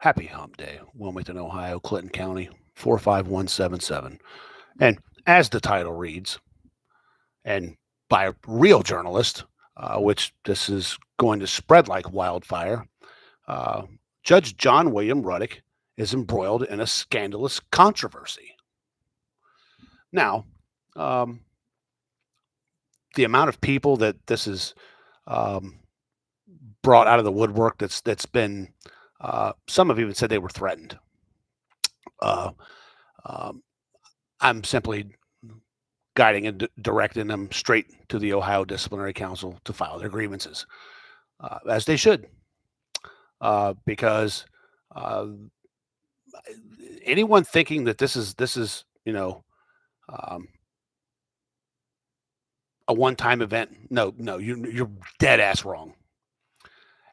Happy Hump Day, Wilmington, Ohio, Clinton County, 45177. And as the title reads, and by a real journalist, which this is going to spread like wildfire, uh, Judge John William Rudduck is embroiled in a scandalous controversy. Now, um, the amount of people that this is um, brought out of the woodwork that's been, some have even said they were threatened. Uh, um, I'm simply guiding and directing them straight to the Ohio Disciplinary Council to file their grievances, as they should, because uh, anyone thinking that this is um, a one-time event, no, you're dead ass wrong,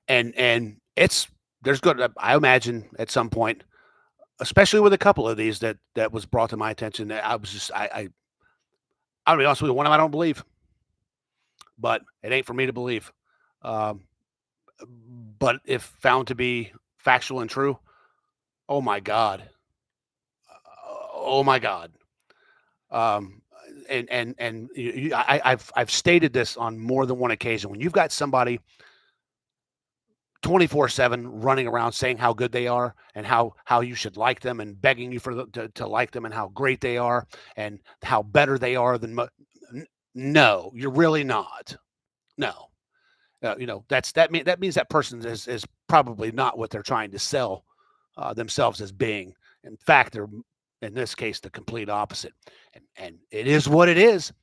and it's there's going to, I imagine, at some point, especially with a couple of these that was brought to my attention, that I was just I'll be honest with you, one of them I don't believe, but it ain't for me to believe. Um, but if found to be factual and true, oh my God, oh my God. Um, and I've stated this on more than one occasion. When you've got somebody 24/7 running around saying how good they are and how you should like them and begging you to like them and how great they are and how better they are than no, you're really not. No. That means that person is probably not what they're trying to sell themselves as being. In fact, they're, in this case, the complete opposite. And it is what it is.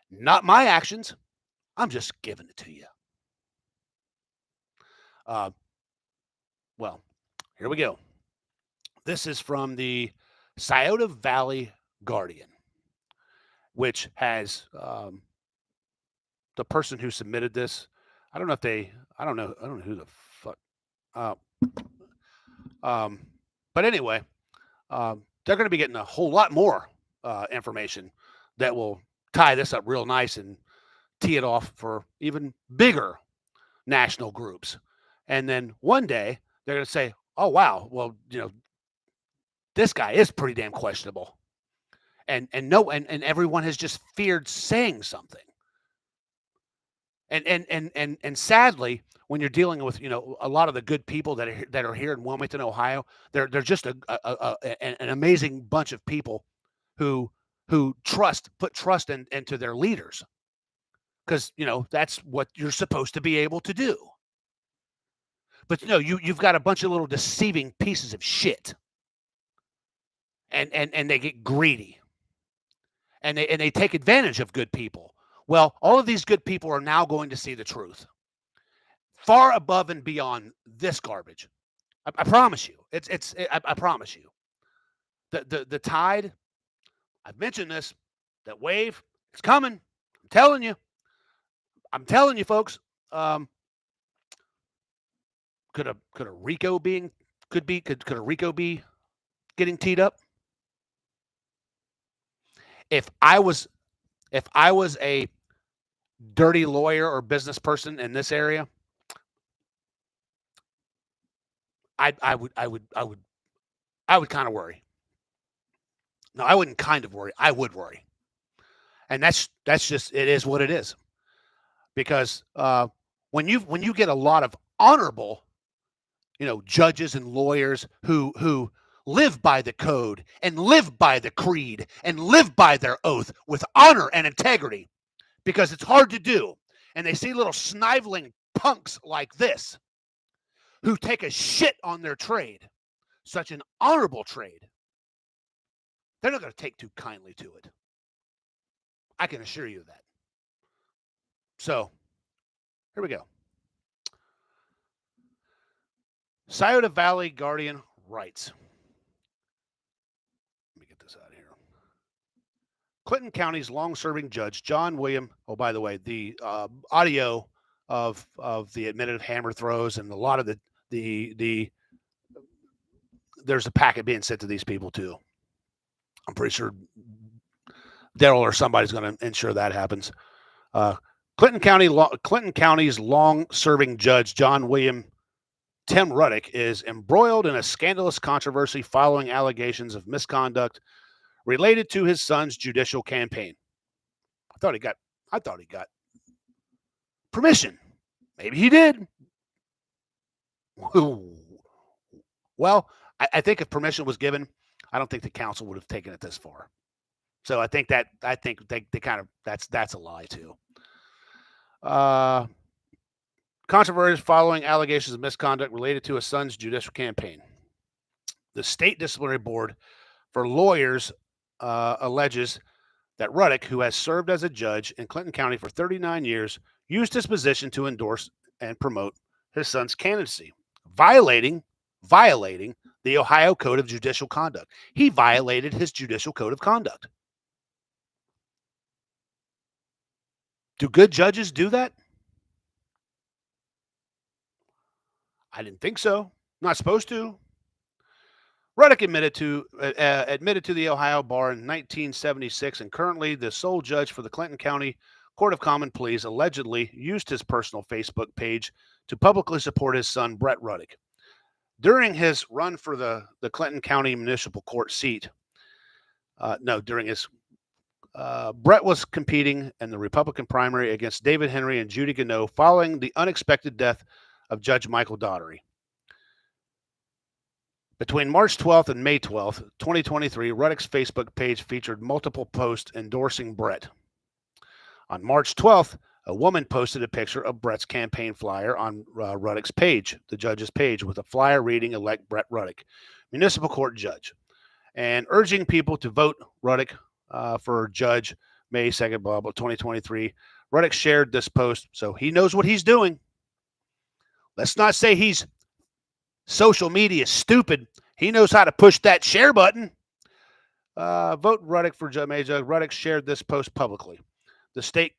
Not my actions. I'm just giving it to you. Uh, well, here we go. This is from the Scioto Valley Guardian, which has the person who submitted this. I don't know if they. I don't know who the fuck. Uh, but anyway, they're going to be getting a whole lot more information that will tie this up real nice and tee it off for even bigger national groups. And then one day they're going to say, "Oh wow, well this guy is pretty damn questionable," and everyone has just feared saying something. And sadly, when you're dealing with a lot of the good people that are here in Wilmington, Ohio, they're just an amazing bunch of people who put trust into their leaders, because that's what you're supposed to be able to do. But you've got a bunch of little deceiving pieces of shit, and they get greedy, and they take advantage of good people. Well, all of these good people are now going to see the truth, far above and beyond this garbage. I promise you. I promise you. The tide. I've mentioned this. That wave is coming. I'm telling you. Folks. Could a Rico could a Rico be getting teed up? If I was a dirty lawyer or business person in this area, I would kind of worry. No, I wouldn't kind of worry. I would worry. And that's just, it is what it is. Because when you get a lot of honorable, judges and lawyers who live by the code and live by the creed and live by their oath with honor and integrity, because it's hard to do, and they see little sniveling punks like this who take a shit on their trade, such an honorable trade, they're not going to take too kindly to it. I can assure you that. So, here we go. Scioto Valley Guardian writes. Let me get this out of here. Clinton County's long-serving judge, John William. Oh, by the way, the audio of the admitted hammer throws and a lot of the there's a packet being sent to these people too. I'm pretty sure Daryl or somebody's going to ensure that happens. Clinton County's long-serving judge, John William Tim Rudduck is embroiled in a scandalous controversy following allegations of misconduct related to his son's judicial campaign. I thought he got permission. Maybe he did. Well, I think if permission was given, I don't think the council would have taken it this far. So I think they kind of that's a lie too. Controversy following allegations of misconduct related to his son's judicial campaign. The state disciplinary board for lawyers alleges that Rudduck, who has served as a judge in Clinton County for 39 years, used his position to endorse and promote his son's candidacy, violating the Ohio Code of Judicial Conduct. He violated his judicial code of conduct. Do good judges do that? I didn't think so. Not supposed to. Rudduck admitted to the Ohio bar in 1976 and currently the sole judge for the Clinton County Court of Common Pleas allegedly used his personal Facebook page to publicly support his son, Brett Rudduck. During his run for the Clinton County Municipal Court seat, Brett was competing in the Republican primary against David Henry and Judy Gannot following the unexpected death of Judge Michael Daugherty. Between March 12th and May 12th, 2023, Rudduck's Facebook page featured multiple posts endorsing Brett. On March 12th, a woman posted a picture of Brett's campaign flyer on Rudduck's page, the judge's page, with a flyer reading "Elect Brett Rudduck, Municipal Court Judge," and urging people to vote Rudduck for Judge May 2nd, 2023. Rudduck shared this post, so he knows what he's doing. Let's not say he's social media stupid. He knows how to push that share button. Vote Rudduck for May Judge. Rudduck shared this post publicly. The state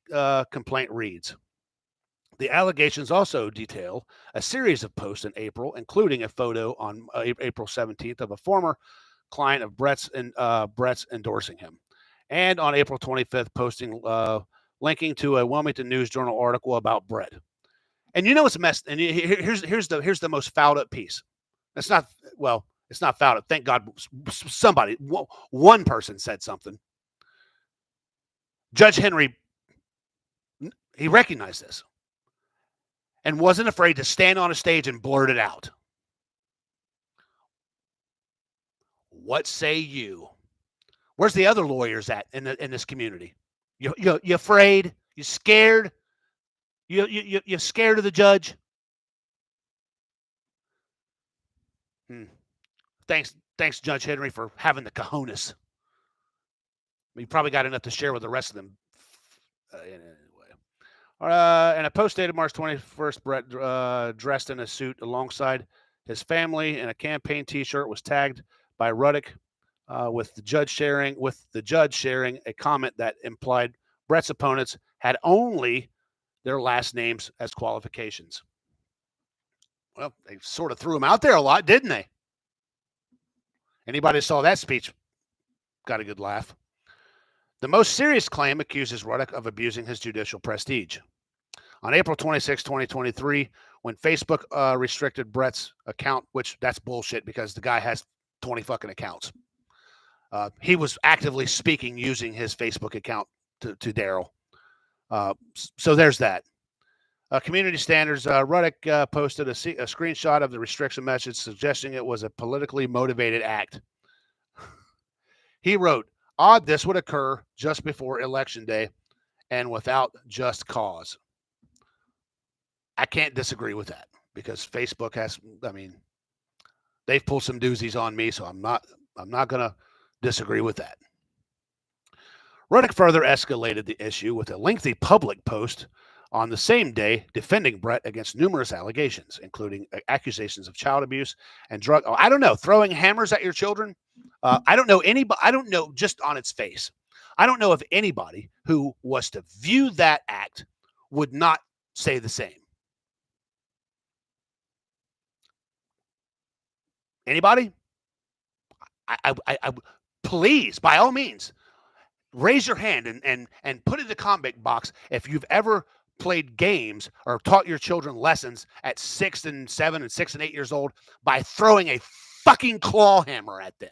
complaint reads, the allegations also detail a series of posts in April, including a photo on April 17th of a former client of Brett's endorsing him. And on April 25th, posting linking to a Wilmington News Journal article about Brett. And you know what's messed. And here's the most fouled up piece. It's not fouled up. Thank God, somebody, one person said something. Judge Henry, he recognized this and wasn't afraid to stand on a stage and blurt it out. What say you? Where's the other lawyers at in this community? You afraid? You scared? You're scared of the judge? Thanks, Judge Henry, for having the cojones. You probably got enough to share with the rest of them. Anyway. And a post dated March 21st, Brett, dressed in a suit alongside his family in a campaign T-shirt, was tagged by Rudduck with the judge sharing a comment that implied Brett's opponents had only their last names as qualifications. Well, they sort of threw him out there a lot, didn't they? Anybody who saw that speech got a good laugh. The most serious claim accuses Rudduck of abusing his judicial prestige. On April 26, 2023, when Facebook restricted Brett's account, which that's bullshit because the guy has 20 fucking accounts. He was actively speaking using his Facebook account to Daryl. So there's that. Community Standards, Rudduck posted a screenshot of the restriction message suggesting it was a politically motivated act. He wrote, odd this would occur just before Election Day and without just cause. I can't disagree with that because Facebook they've pulled some doozies on me, so I'm not going to disagree with that. Rudduck further escalated the issue with a lengthy public post on the same day defending Brett against numerous allegations, including accusations of child abuse and throwing hammers at your children. I don't know anybody. I don't know, just on its face, I don't know if anybody who was to view that act would not say the same. Anybody? I please, by all means, raise your hand and put it in the comment box if you've ever played games or taught your children lessons at 6 and 7 and 6 and 8 years old by throwing a fucking claw hammer at them,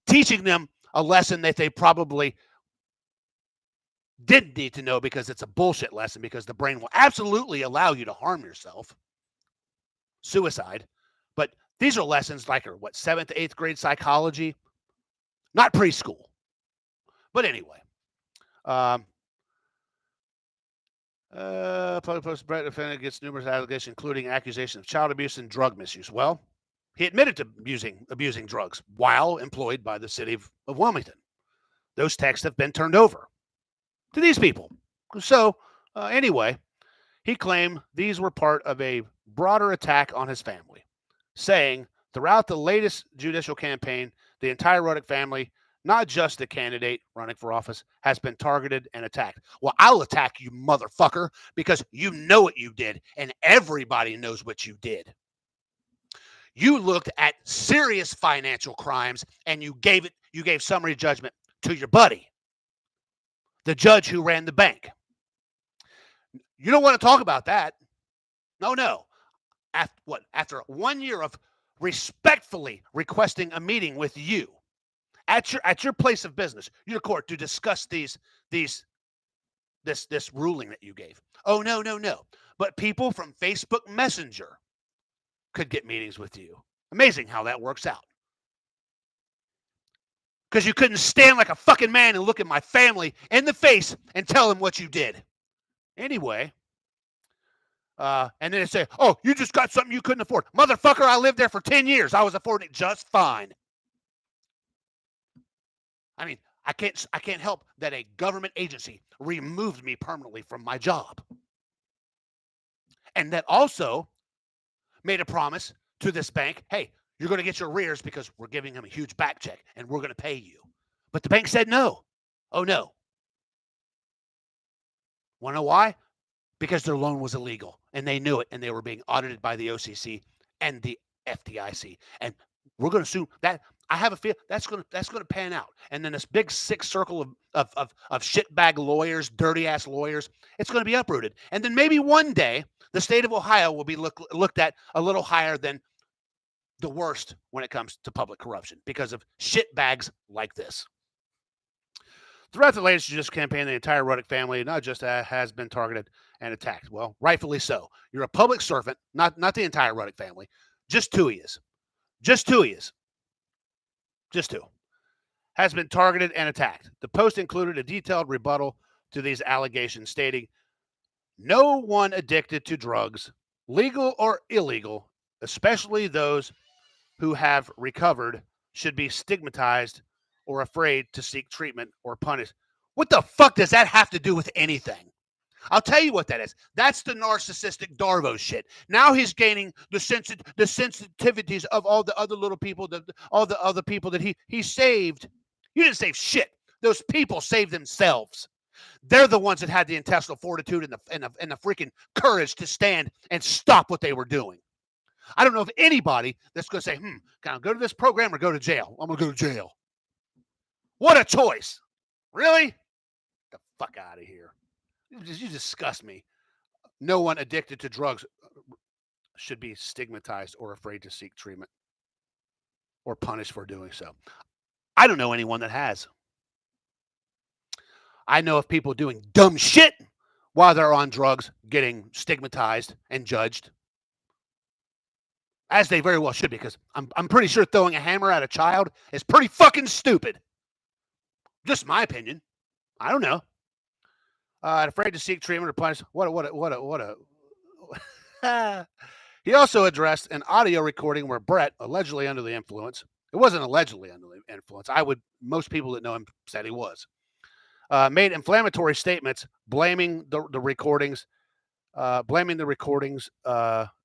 teaching them a lesson that they probably didn't need to know because it's a bullshit lesson, because the brain will absolutely allow you to harm yourself, suicide. But these are lessons like, what, 7th, 8th grade psychology, not preschool. But anyway, public post Brett defendant gets numerous allegations, including accusations of child abuse and drug misuse. Well, he admitted to abusing drugs while employed by the city of Wilmington. Those texts have been turned over to these people. So anyway, he claimed these were part of a broader attack on his family, saying throughout the latest judicial campaign, the entire Rudduck family, not just the candidate running for office, has been targeted and attacked. Well, I'll attack you, motherfucker, because you know what you did, and everybody knows what you did. You looked at serious financial crimes, and you gave summary judgment to your buddy, the judge who ran the bank. You don't want to talk about that. No. After 1 year of respectfully requesting a meeting with you at your place of business, your court, to discuss this ruling that you gave. Oh, no. But people from Facebook Messenger could get meetings with you. Amazing how that works out. Because you couldn't stand like a fucking man and look at my family in the face and tell them what you did. Anyway, and then they say, oh, you just got something you couldn't afford. Motherfucker, I lived there for 10 years. I was affording it just fine. I mean, I can't help that a government agency removed me permanently from my job. And that also made a promise to this bank, hey, you're going to get your arrears because we're giving him a huge back check and we're going to pay you. But the bank said no. Oh, no. Want to know why? Because their loan was illegal, and they knew it, and they were being audited by the OCC and the FDIC. And we're going to sue that. I have a feel that's going to pan out. And then this big sick circle of shitbag lawyers, dirty ass lawyers, it's going to be uprooted. And then maybe one day the state of Ohio will be looked at a little higher than the worst when it comes to public corruption because of shitbags like this. Throughout the latest judicial campaign, the entire Rudduck family not just has been targeted and attacked. Well, rightfully so. You're a public servant, not the entire Rudduck family. Just two he is. Just two. Has been targeted and attacked. The post included a detailed rebuttal to these allegations, stating, no one addicted to drugs, legal or illegal, especially those who have recovered, should be stigmatized or afraid to seek treatment or punished. What the fuck does that have to do with anything? I'll tell you what that is. That's the narcissistic Darvo shit. Now he's gaining the sensitivities of all the other little people, all the other people that he saved. You didn't save shit. Those people saved themselves. They're the ones that had the intestinal fortitude and the freaking courage to stand and stop what they were doing. I don't know of anybody that's going to say, can I go to this program or go to jail? I'm going to go to jail. What a choice. Really? Get the fuck out of here. You disgust me. No one addicted to drugs should be stigmatized or afraid to seek treatment or punished for doing so. I don't know anyone that has. I know of people doing dumb shit while they're on drugs, getting stigmatized and judged. As they very well should, because I'm pretty sure throwing a hammer at a child is pretty fucking stupid. Just my opinion. I don't know. Afraid to seek treatment or punish. He also addressed an audio recording where Brett, allegedly under the influence, it wasn't allegedly under the influence. Most people that know him said he was, made inflammatory statements blaming the recordings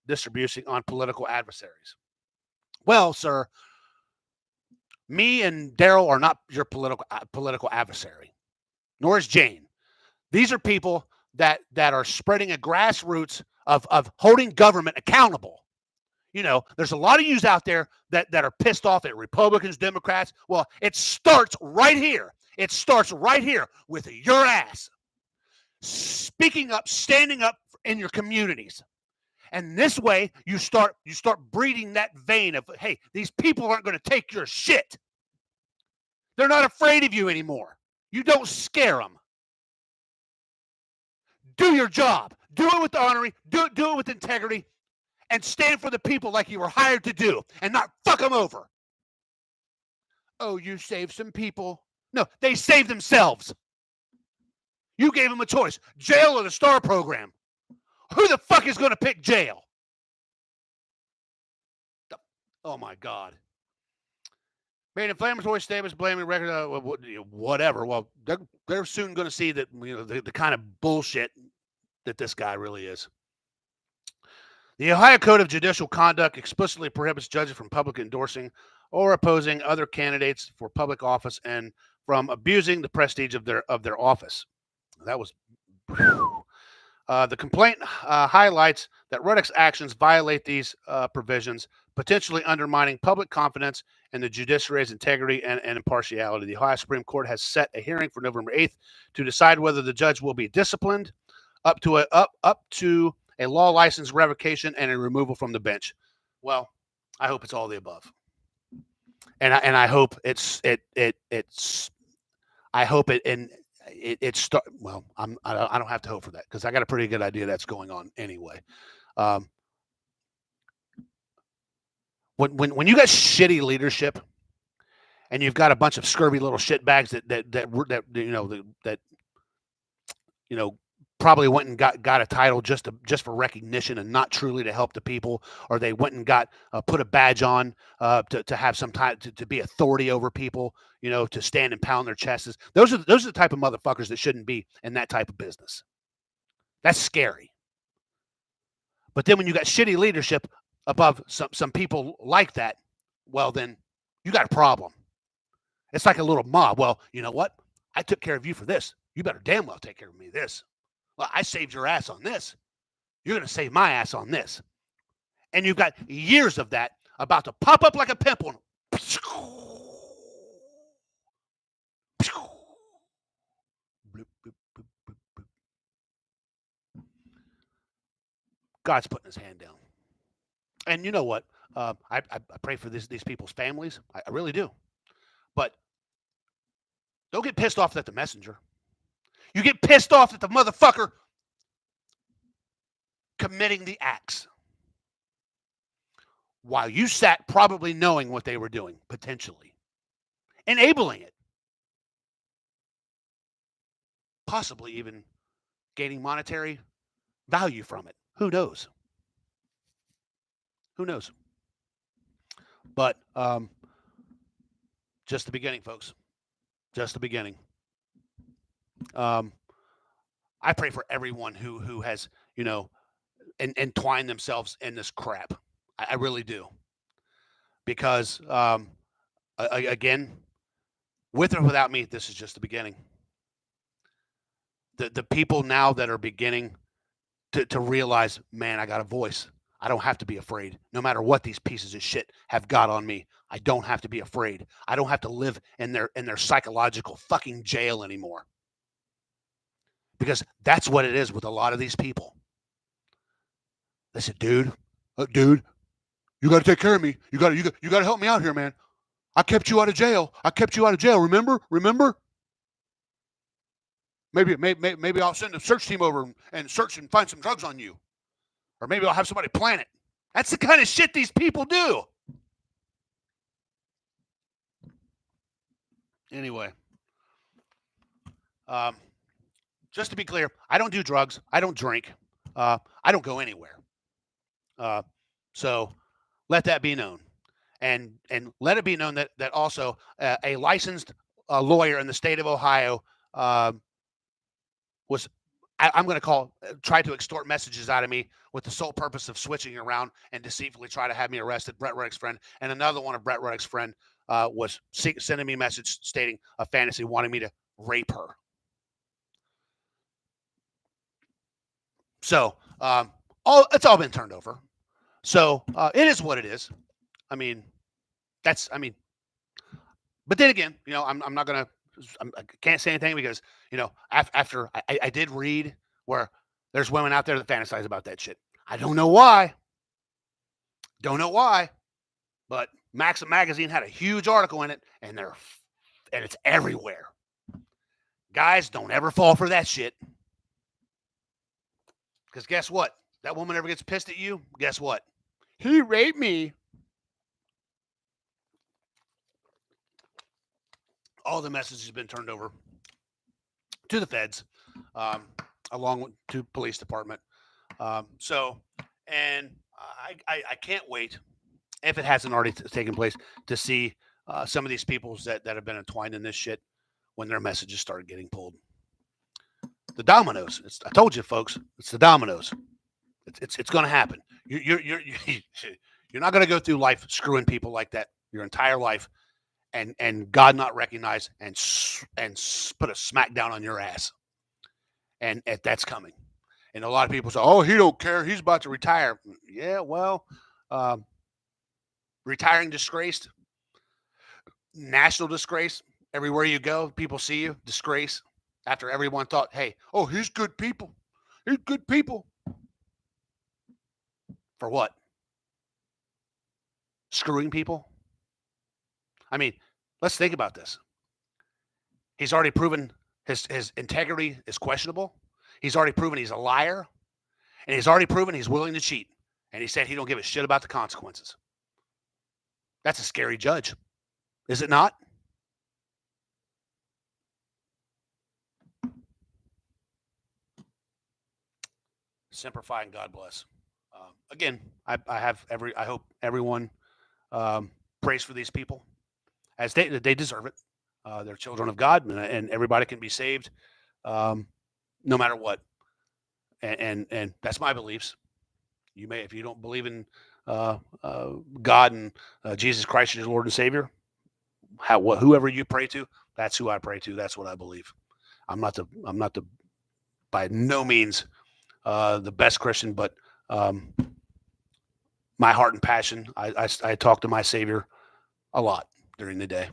distribution on political adversaries. Well, sir, me and Daryl are not your political adversary, nor is Jane. These are people that are spreading a grassroots of holding government accountable. You know, there's a lot of yous out there that are pissed off at Republicans, Democrats. Well, it starts right here. It starts right here with your ass. speaking up, standing up in your communities. And this way, you start breeding that vein of, hey, these people aren't going to take your shit. They're not afraid of you anymore. You don't scare them. Do your job. Do it with honesty. Do it with integrity, and stand for the people like you were hired to do, and not fuck them over. Oh, you saved some people. No, they saved themselves. You gave them a choice: jail or the STAR program. Who the fuck is going to pick jail? Oh my God. Made inflammatory statements blaming record, whatever. Well, they're soon going to see that, the kind of bullshit that this guy really is. The Ohio Code of Judicial Conduct explicitly prohibits judges from publicly endorsing or opposing other candidates for public office and from abusing the prestige of their office. That was. The complaint highlights that Rudduck's actions violate these provisions, potentially undermining public confidence in the judiciary's integrity and impartiality. The Ohio Supreme Court has set a hearing for November 8th to decide whether the judge will be disciplined, up to a law license revocation and a removal from the bench. Well, I hope it's all the above, and I hope well, I don't have to hope for that, because I got a pretty good idea that's going on anyway. When you got shitty leadership and you've got a bunch of scurvy little shitbags that probably went and got a title just for recognition and not truly to help the people, or they went and got put a badge on to have some time to be authority over people, to stand and pound their chests. Those are the type of motherfuckers that shouldn't be in that type of business. That's scary. But then when you got shitty leadership above some people like that, well, then you got a problem. It's like a little mob. Well, you know what? I took care of you for this. You better damn well take care of me this. Well, I saved your ass on this. You're going to save my ass on this. And you've got years of that about to pop up like a pimple. God's putting his hand down. And you know what? I pray for these people's families. I really do. But don't get pissed off at the messenger. You get pissed off at the motherfucker committing the acts, while you sat probably knowing what they were doing, potentially enabling it, possibly even gaining monetary value from it. Who knows? Who knows? But just the beginning, folks. Just the beginning. I pray for everyone who has, entwined themselves in this crap. I really do. Because, again, with or without me, this is just the beginning. The people now that are beginning to realize, man, I got a voice. I don't have to be afraid. No matter what these pieces of shit have got on me, I don't have to be afraid. I don't have to live in their psychological fucking jail anymore. Because that's what it is with a lot of these people. They said, dude, you got to take care of me. You got to help me out here, man. I kept you out of jail. Remember? Maybe I'll send a search team over and search and find some drugs on you. Or maybe I'll have somebody plan it. That's the kind of shit these people do. Anyway. Just to be clear, I don't do drugs. I don't drink. I don't go anywhere. So let that be known. And let it be known that also a licensed lawyer in the state of Ohio was, I'm going to try to extort messages out of me with the sole purpose of switching around and deceitfully try to have me arrested. Brett Rudduck's friend, and another one of Brett Rudduck's friend was sending me a message stating a fantasy, wanting me to rape her. So it's all been turned over. So it is what it is. But then again, I'm not going to I can't say anything because after I did read where there's women out there that fantasize about that shit. I don't know why. Don't know why. But Maxim magazine had a huge article in it, and it's everywhere. Guys, don't ever fall for that shit. Because guess what? That woman ever gets pissed at you. Guess what? He raped me. All the messages have been turned over to the feds, along with to police department. And I can't wait, if it hasn't already taken place, to see some of these people that have been entwined in this shit when their messages started getting pulled. The dominoes. I told you, folks. It's the dominoes. It's going to happen. You're not going to go through life screwing people like that your entire life, and God not recognize and put a smack down on your ass. And that's coming. And a lot of people say, "Oh, he don't care. He's about to retire." Yeah, well, retiring disgraced, national disgrace. Everywhere you go, people see you, disgrace. After everyone thought, "Hey, oh, he's good people. He's good people." For what? Screwing people? I mean, let's think about this. He's already proven his integrity is questionable. He's already proven he's a liar. And he's already proven he's willing to cheat. And he said he don't give a shit about the consequences. That's a scary judge. Is it not? Simplify and God bless. Again, I hope everyone prays for these people, as they deserve it. They're children of God, and everybody can be saved, no matter what. And that's my beliefs. You may, if you don't believe in God and Jesus Christ as your Lord and Savior, whoever you pray to, that's who I pray to. That's what I believe. I'm not the by no means the best Christian, but my heart and passion. I talk to my Savior a lot during the day.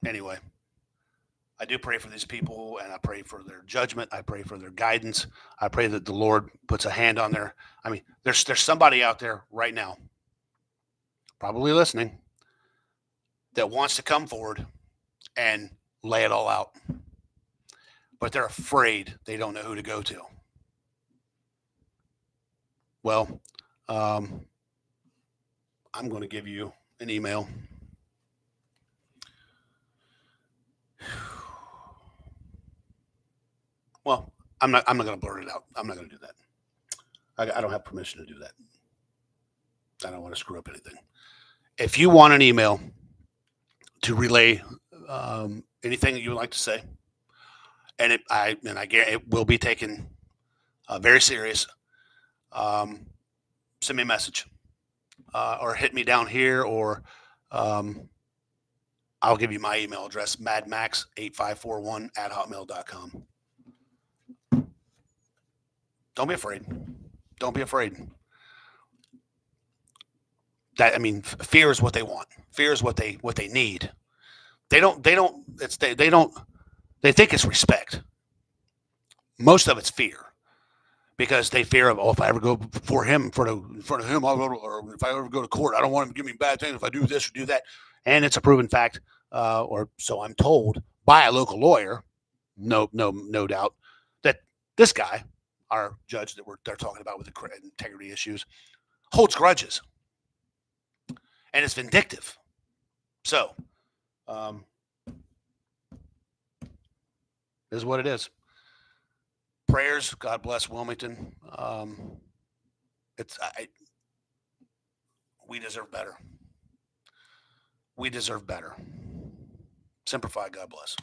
Anyway, I do pray for these people, and I pray for their judgment. I pray for their guidance. I pray that the Lord puts a hand on their. I mean, there's somebody out there right now, probably listening, that wants to come forward and lay it all out, but they're afraid. They don't know who to go to. Well, I'm going to give you an email. Well, I'm not going to blurt it out. I'm not going to do that. I don't have permission to do that. I don't want to screw up anything. If you want an email to relay anything that you would like to say, and I guarantee it will be taken very serious, send me a message or hit me down here, or I'll give you my email address, madmax8541@hotmail.com. Don't be afraid. Don't be afraid. That, I mean, fear is what they want. Fear is what they need. They think it's respect. Most of it's fear, because they fear of, if I ever go before him, in front of him, or if I ever go to court, I don't want him to give me bad things if I do this or do that. And it's a proven fact, or so I'm told by a local lawyer. No doubt that this guy, our judge that they're talking about with the integrity issues, holds grudges and is vindictive. So, this is what it is. Prayers. God bless Wilmington. We deserve better. We deserve better. Simplify. God bless.